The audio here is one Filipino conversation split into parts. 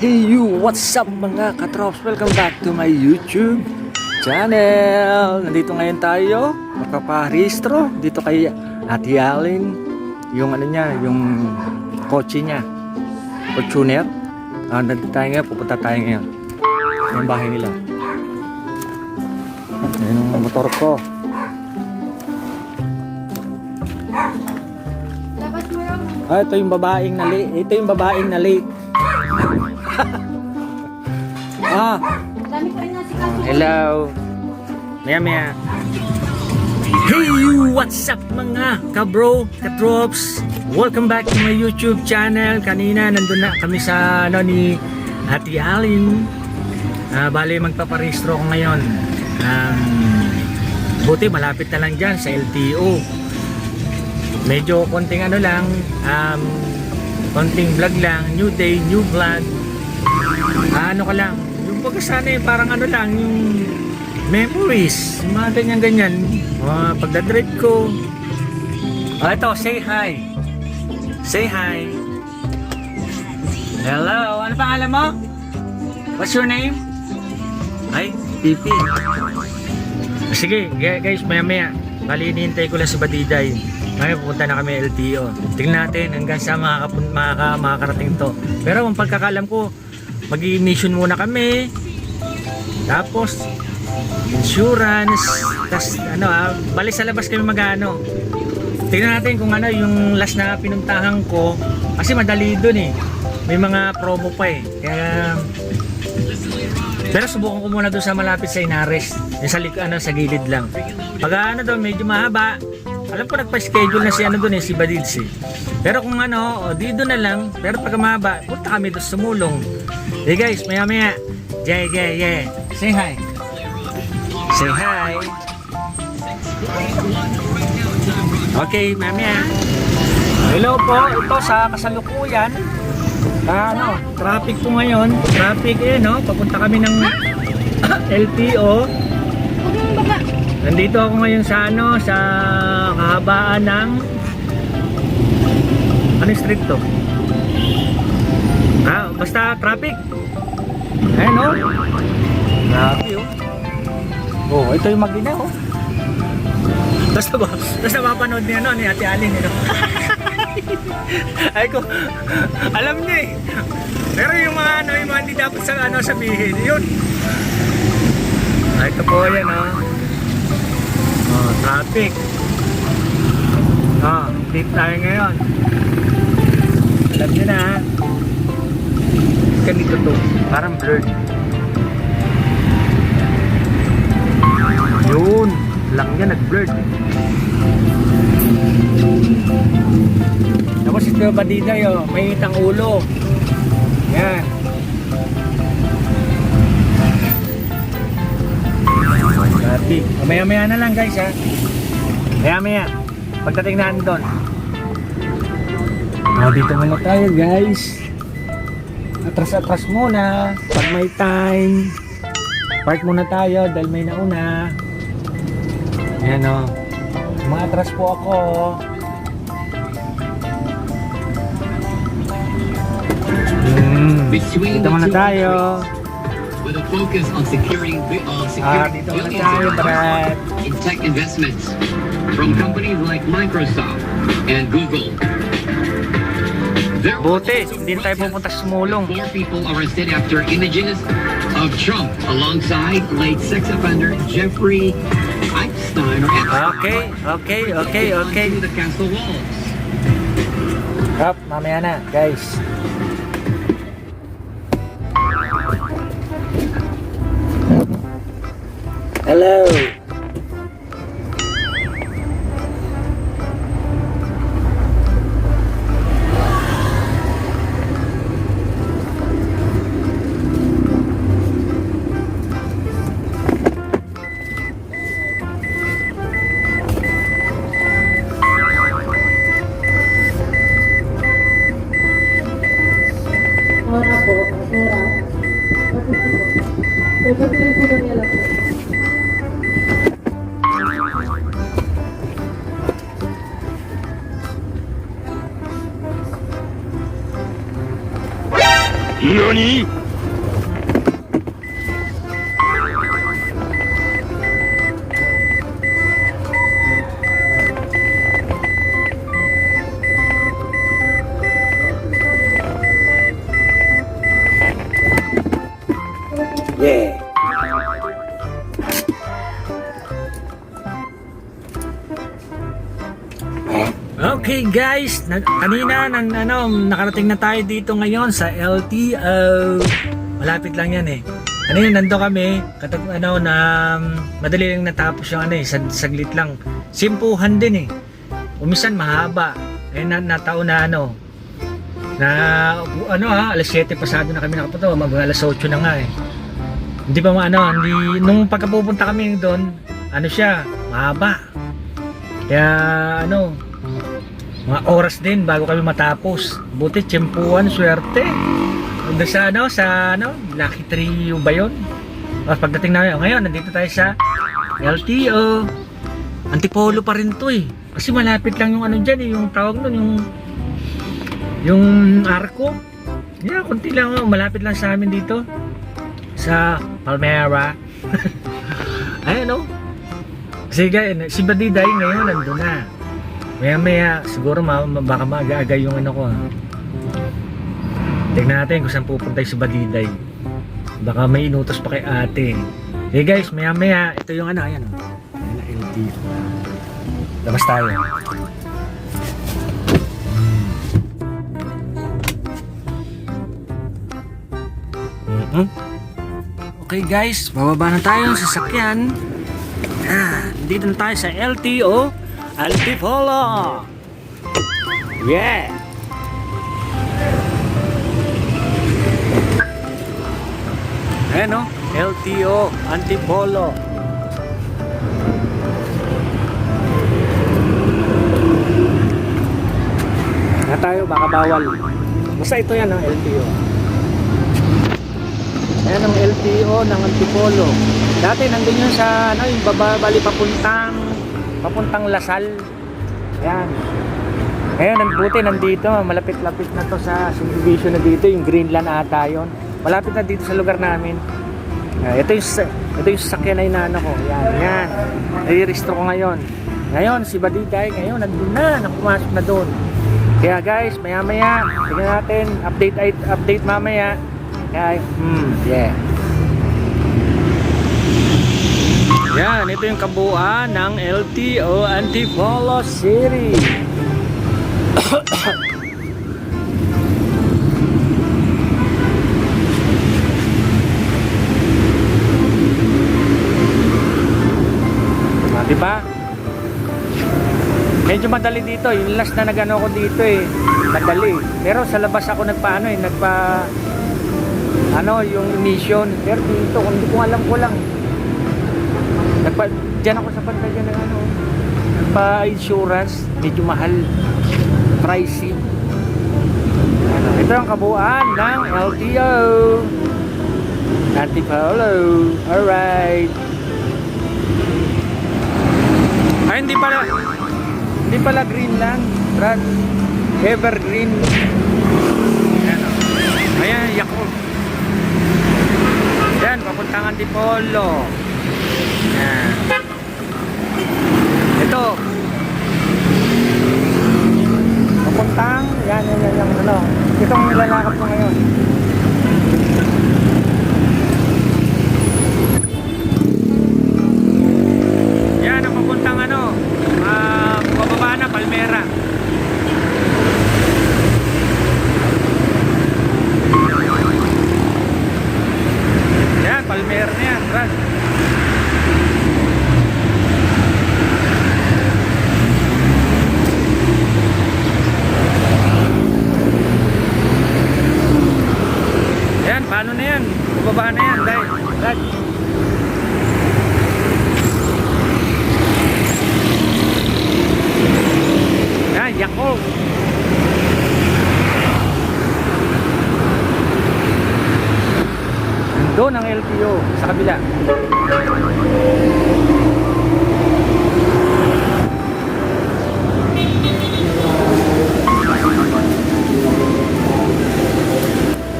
Hey you, what's up mga katrops? Welcome back to my YouTube channel. Nandito ngayon tayo, magpaparehistro dito kay Ate Allen. Yung ano niya, yung kotse niya, Fortuner. Nandito tayo ngayon, pupunta tayo ngayon. Yung bahay nila. Ayan yung motor ko. Ito yung babaeng na late. Ito yung babaeng na late. Hello. Maya. Hey you, what's up mga kabro, katrops? Welcome back to my YouTube channel. Kanina nandun na kami sa ni Ate Allen. Bale magpaparehistro ko ngayon. Buti malapit na lang dyan sa LTO. Medyo konting lang, konting vlog lang, new day, new vlog. Ano ka lang, yung pagkasanay parang lang, yung memories, mga ganyan-ganyan, pagdadrive ko. Ito, say hi. Say hi. Hello, ano pangalan mo? What's your name? Ay, Pipi. Sige, guys, maya-maya. Bali, hinihintay ko lang si Badiday. Ngayon pupunta na kami LTO. Tingnan natin hanggang sa makakarating to. Pero ang pagkakalam ko, mag-i-mission muna kami. Tapos insurance, tas bali sa labas kami mag-ano. Tingnan natin kung yung last na pinuntahan ko kasi madali doon May mga promo pa Kaya pero subukan ko muna doon sa malapit sa Inares. Yung sa gilid lang. Pag doon medyo mahaba. Alam ko nagpa-schedule na si doon si Badilsi. Pero kung dito na lang, pero pag mahaba, punta kami doon sa Mulong. Hey guys, maya. Yeah. Say hi. Say hi. Okay, maya. Hello po, ito sa kasalukuyan. Traffic po ngayon. Traffic papunta kami ng LTO. Nandito ako ngayon sa sa kahabaan ng street to? Basta traffic. Ayan Grabe ito yung Magina Tapos napapanood niya ni Ate Allen Ay ko, alam niya Pero yung mga yung mga hindi dapat sabihin, yun. Ito po yan traffic. Dito tayo ngayon. Alam nyo na ganito to, parang blurred. Yun, lang yan nag-blurred. Tapos ito Badida may itang ulo. Yan. Traffic. Maya na lang guys Maya. Pagdating na doon. Dito muna tayo guys. Atras muna. Pag may time. Park muna tayo dahil may nauna. Ayan Atras po ako. Dito muna tayo. With a focus on securing billions in tech investments from companies like Microsoft and Google. Buti, hindi tayo pupunta sa Mulong. 4 people arrested after images of Trump alongside late sex offender Jeffrey Epstein Okay. to the castle walls. Mamaya na, guys. Hello. NANI?! Yeah. Okay guys, kanina nakarating na tayo dito ngayon sa LTO. Malapit lang yan eh. Kanina nando kami, madali lang natapos yung saglit lang. Simpuhan din eh. Umisan mahaba. Eh nataon na alas 7 pasado na kami nakapunta, alas 8 na nga eh. Hindi pa nung pagkapupunta kami doon, mahaba. Kaya mga oras din bago kami matapos. Buti tiyempuhan, swerte. Doon sa Lucky Tree ba yun? Pagdating namin, ngayon nandito tayo sa LTO. Antipolo pa rin to eh. Kasi malapit lang yung dyan eh, yung tawag nun, yung arko. Yeah, konti lang, malapit lang sa amin dito. Sa Palmera. Ayun Kasi si Badiday ngayon nandun na. Maya siguro baka mag-aaga yung ko. Tignan natin kung saan pupunta si Badiday. Baka may inutos pa kay ate. Hey guys, maya ito yung ayan na LTO. Labas tayo. Okay guys, bababa na tayo sa sasakyan. Dito na tayo sa LTO Antipolo. Yeah. Ayan LTO Antipolo. Na tayo, baka bawal. Basta ito yan LTO. Ayan ang LTO ng Antipolo. Dati nandun yun sa yung babali papuntang Lasal. Ayan. Ngayon buti nandito, malapit-lapit na to sa subdivision na dito, yung Greenland ata yun. Malapit na dito sa lugar namin. Ito yung sasakyan na inaano ko. Yan. I-restore ko ngayon. Ngayon si Badiday ngayon nandun na, pumasok na doon. Kaya guys, maya tingnan natin, update mamaya. Kaya, yeah. Yan, ito yung kabuuan ng LTO Antipolo City. Diba? Medyo madali dito. Yung last na nagano ko dito madali. Pero sa labas ako yung emission. Pero dito, hindi ko alam ko lang. Diyan ako sa pantalla ng nagpa-insurance, medyo mahal, pricey. Ito ang kabuuan ng LTO Antipolo. Alright. Ay, hindi pala Greenland, Brad. Evergreen. Ayan, Yakult. Yan, papuntang Antipolo. Yan. Ito. Papuntang, yan, itong nilalakap ko ngayon. Yan, ang papuntang bababa na, Palmera. Yan, Palmera na yan, Brad. Paano na yan? Bubaba na yan, dahil. Yan, Yakult. Doon ang LTO sa kabila.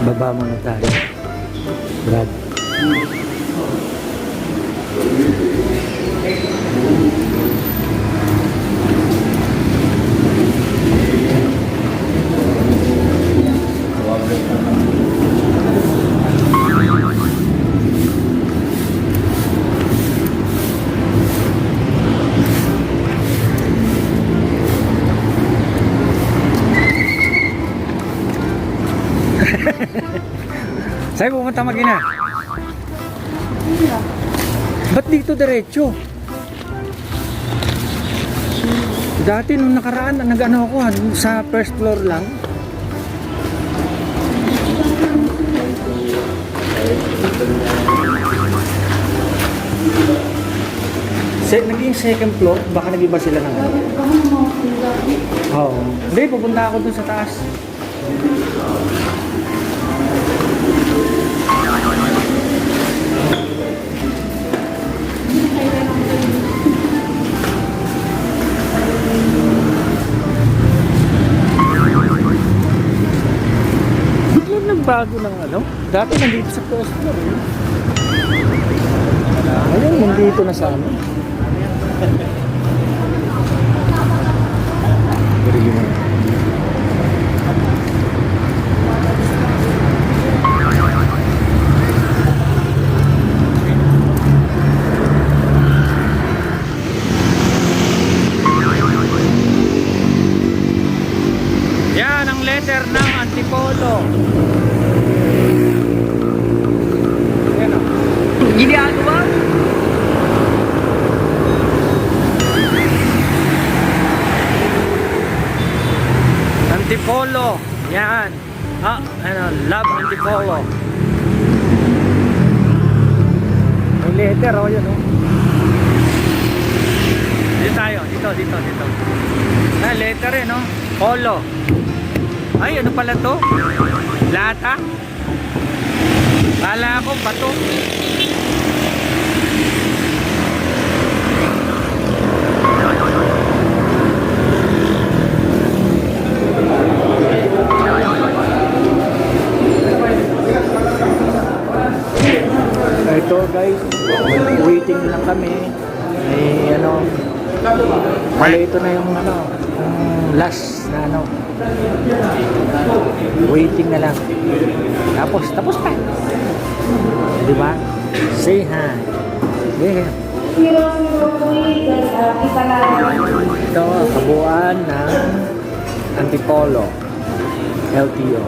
Baba muna tayo. Brad. Sa'yo pumunta Magina? Ba't dito diretso? Dati nung nakaraan, nag-ano ako sa first floor lang. Naging second floor, baka nag-iba sila ng ano. Oo. Hindi, pupunta ako dun sa taas. Biglang nagbago ng ano? Dati nandito sa first floor. Ayun, nandito na sa ano. Yan ang letter ng Antipolo. Yan o. Ginagawa? Antipolo. Yan. Ano, love Antipolo. May letter o, yun o. Dito tayo, dito. Letter eh, no? Polo. Ay, ano pala to? Lata? Kala ko bato. Ito guys, waiting lang kami. Ay ano, ito na yung ano, yung last na ano. Waiting na lang. Tapos pa. Di ba? Say hi. Yeah. Ito, kabuuan ng Antipolo LTO.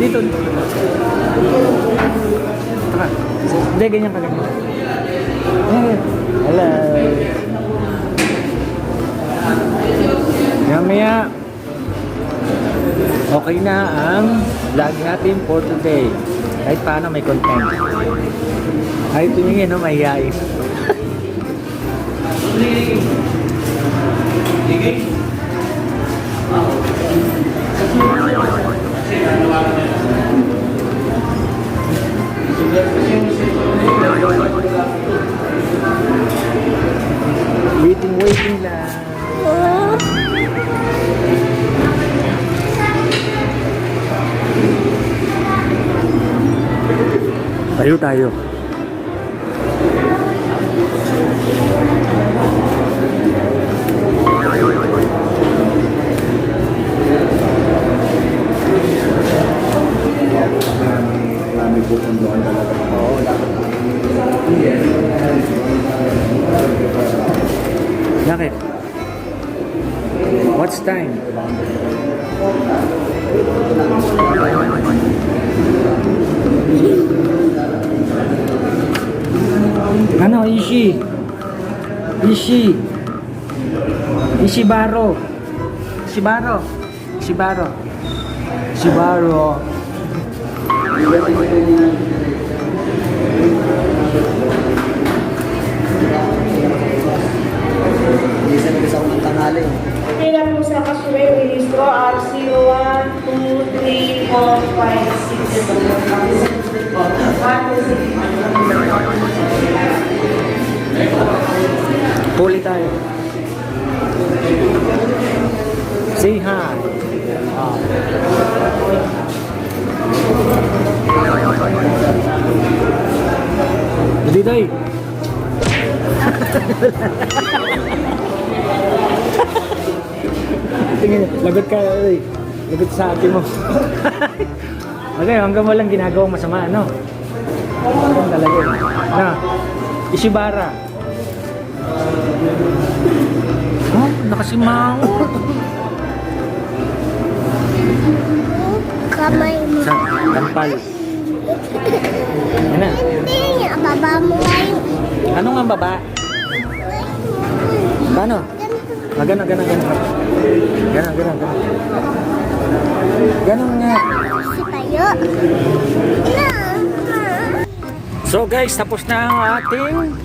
Dito. Tara. Hindi, ganyan ka ganyan. Hello. Mamaya, okay na ang vlog natin for today. Kahit paano may content. Ay, tumingin, no? Mahihain. Waiting lang. Tayo. Bakit? What's time? Ano, Ishibaro. Minsan gusto ako ng tanghali. Pila po sa kasunod ministro, RC 1, 2, 3, 4, 5, 6, 7, 8. Puli tayo. Say hi. Ah. Badiday. Tingin, lagot ka, oy. Lagot sa ate mo. Okay, hanggang walang ginagawang masama, ano? Hanggang talaga. Na, Ishibara. Oh, nakasimangot. Kamay mo. Sa tampal. Ano? Hindi, baba mo ngayon. Ano nga baba? Paano? Ah, gano'n. Gano'n. Gano'n nga. Si tayo. Na. So guys, tapos na ang ating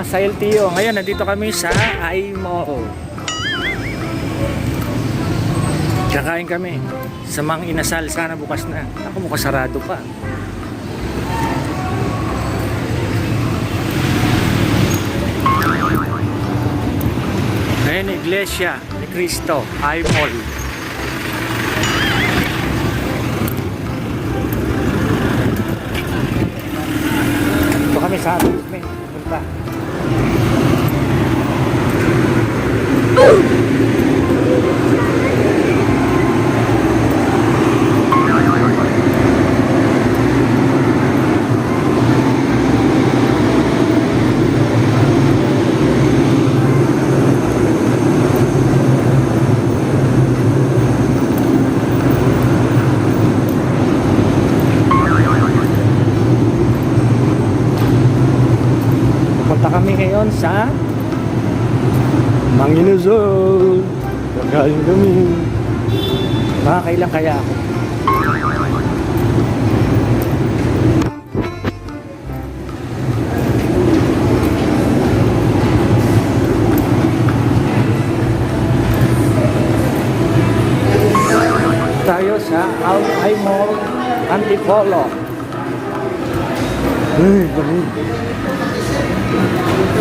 sa LTO. Ngayon, nandito kami sa iMall. Kakain kami sa Mang Inasal. Sana bukas na. Ako mukhang sarado pa. Ngayon, Iglesia ni Cristo, iMall. Ito kami sa basement. Punta. Pupunta kami ngayon sa Mang Inasal. Kakain kami. Makakailan kaya ako? Tayo sa iMall Antipolo. Dami.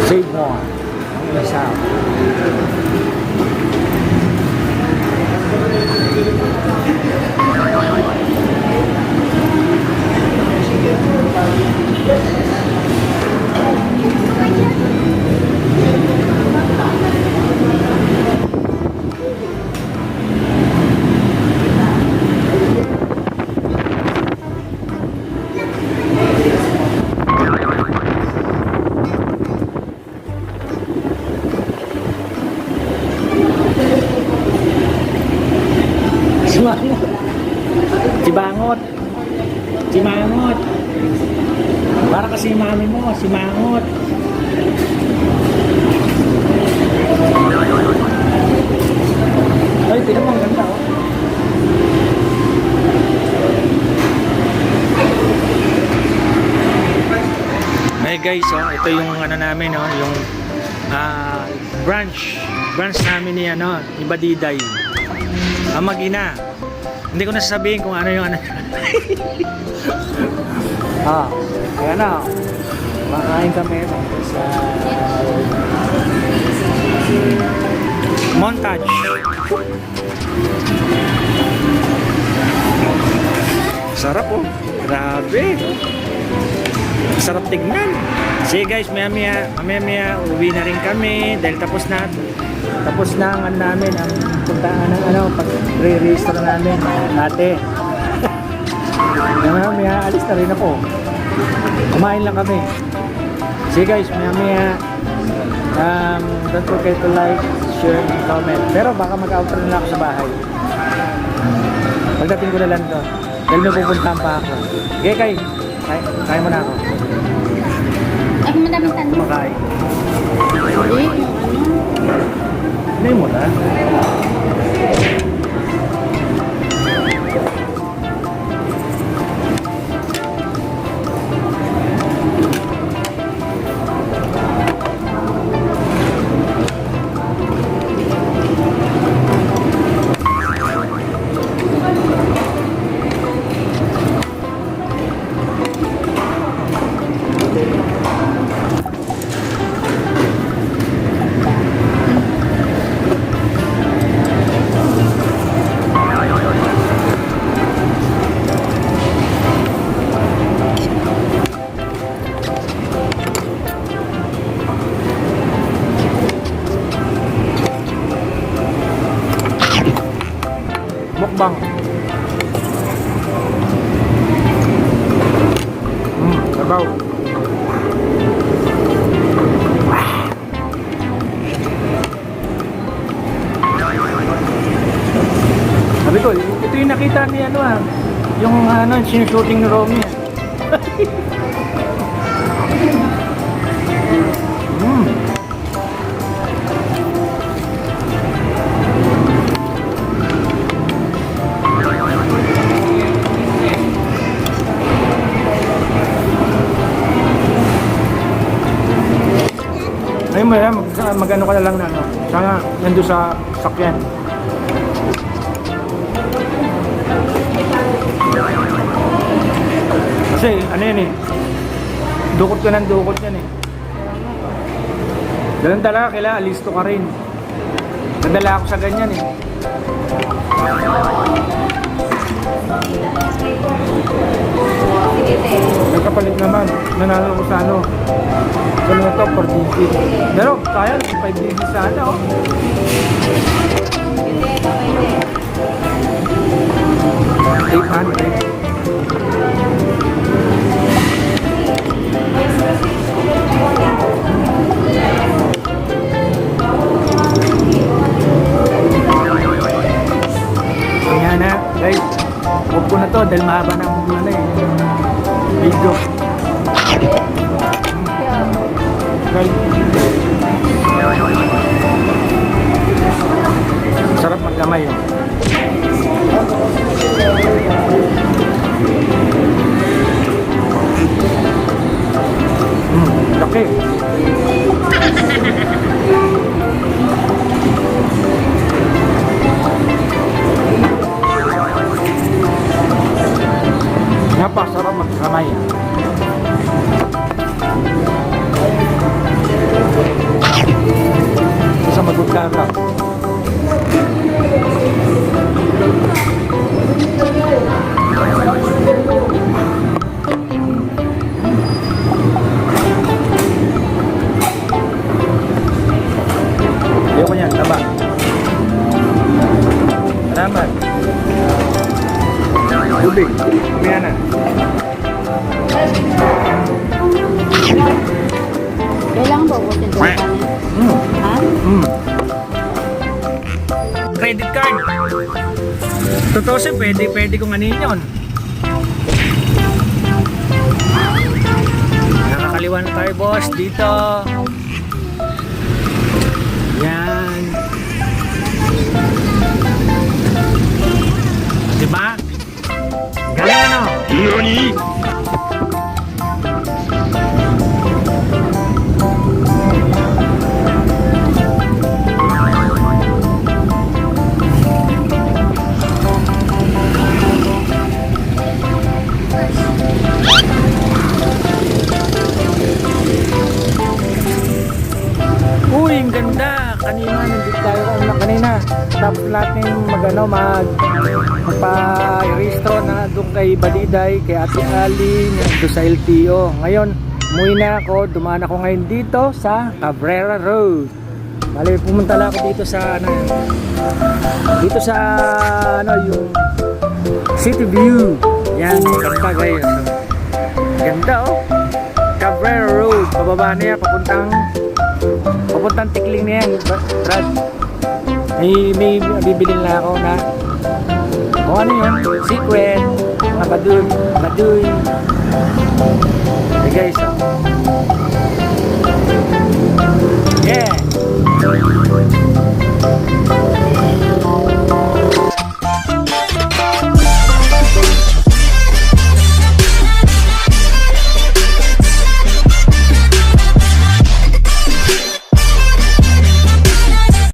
Save more. Ang Inasal. Simangot. Sibangot. Simangot. Para kasi yung mami mo, simangot. Ay, tinan mo, ang ganda, oh. Hey guys, oh, ito yung ano namin, oh, yung branch namin ni ni Badiday. Ang mag-ina. Hindi ko na sasabihin kung ano yung ano. Kaya na. Makain kami sa montage. Sarap, oh. Grabe. Sarap tignan. Sige guys, maya uwi na rin kami dahil tapos na ang ano namin, ang puntaan ng pag-re-register namin ate. Maya alis na rin ako. Kumain lang kami. Sige guys, maya don't forget to like, share, and comment. Pero baka mag-outro na ako sa bahay. Pagdating ko na lang doon dahil may pupuntahan pa ako. Okay guys, kaya mo na ako. Ay, madaming tanong. Kumakain. Hindi. Hindi mo na. Mukbang. Sabaw. Sabi ko, ito yung nakita ni ano yung sinushooting ni Romy. Ayun mo yan, mag-ano ka na lang na ano. Sana nandun sa sakyan. Kasi ano yan eh, dukot ka ng dukot yan eh. Ganun talaga, kailangan listo ka rin. Nadala ako sa ganyan eh. Nagkapalit naman, nanalo ko sa ano. Ganun ito, 4 Pero kaya, 5 digit sana oh. Ayan na, guys. Huwag ko na to dahil mahaba ng ano eh. Video. Guys. Sarap magkamay oh. Laki. Napasarap magkamay. Bisa magugla ka. Ayoko niyan, taba. Salamat. Tubig. Kumaya na. Kailangan ba ubusin ito pa niya? Ha? Credit card. Totoo siya, pwede kong anin yun. Nakakaliwa na tayo, boss, dito. Yan. Diba? Galing ano? Nani? Uy, ang ganda. Kanina nandito tayo kanina. Tapos lahat na yung magpa-rehistro na doon kay Baliday, kay Ate Ali, doon sa LTO. Ngayon, umuwi na ako. Dumaan ako ngayon dito sa Cabrera Road. Bali, pumunta lang ako dito sa yung City View. Yan, ganda guys. Ganda oh. Cabrera Road. Pababa na yan, papuntang Tikling na yan, Brad. May bibilin na ako na kung ano yun, secret, mga baduy. Hey guys, oh. Yeah.